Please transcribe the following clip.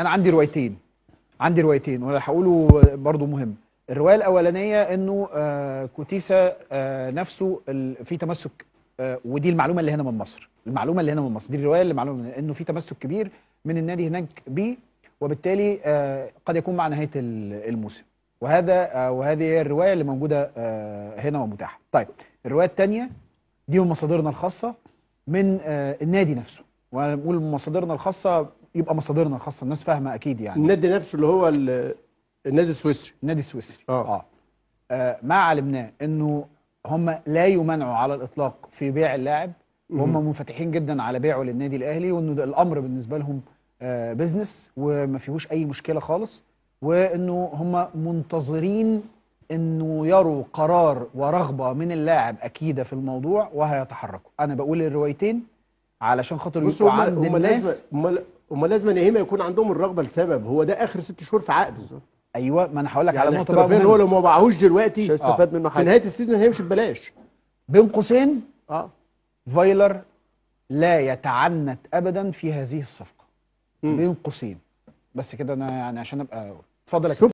انا عندي روايتين ولا هقوله برضو مهم. الروايه الاولانيه انه كوتيسا نفسه في تمسك، ودي المعلومه اللي هنا من مصر، دي الروايه اللي معلومه انه في تمسك كبير من النادي هناك بيه، وبالتالي قد يكون مع نهايه الموسم. وهذه هي الروايه اللي موجوده هنا ومتاحه. طيب الروايه الثانيه دي من مصادرنا الخاصه من النادي نفسه، وانا بقول مصادرنا الخاصه يبقى مصادرنا الخاصه، الناس فاهمه اكيد يعني. النادي نفسه اللي هو النادي السويسري. النادي السويسري. ما علمناه انه هم لا يمنعوا على الاطلاق في بيع اللاعب، وهم منفتحين جدا على بيعه للنادي الاهلي، وانه الامر بالنسبه لهم بزنس وما فيهوش اي مشكله خالص، وانه هم منتظرين انه يروا قرار ورغبه من اللاعب اكيده في الموضوع وهيتحركوا. انا بقول الروايتين علشان خاطر يبقوا عند الناس. هم لازم يا اما يكون عندهم الرغبه لسبب، هو ده اخر 6 شهور في عقده. ايوه، ما انا هقول لك يعني على نقطه بقى مهمه. هو لو ما باعهوش دلوقتي مش هيستفاد منه حاجه في نهايه السيزون هيمشي ببلاش. بين قوسين فايلر لا يتعنت ابدا في هذه الصفقه. بين قوسين بس كده، انا يعني عشان ابقى اتفضل.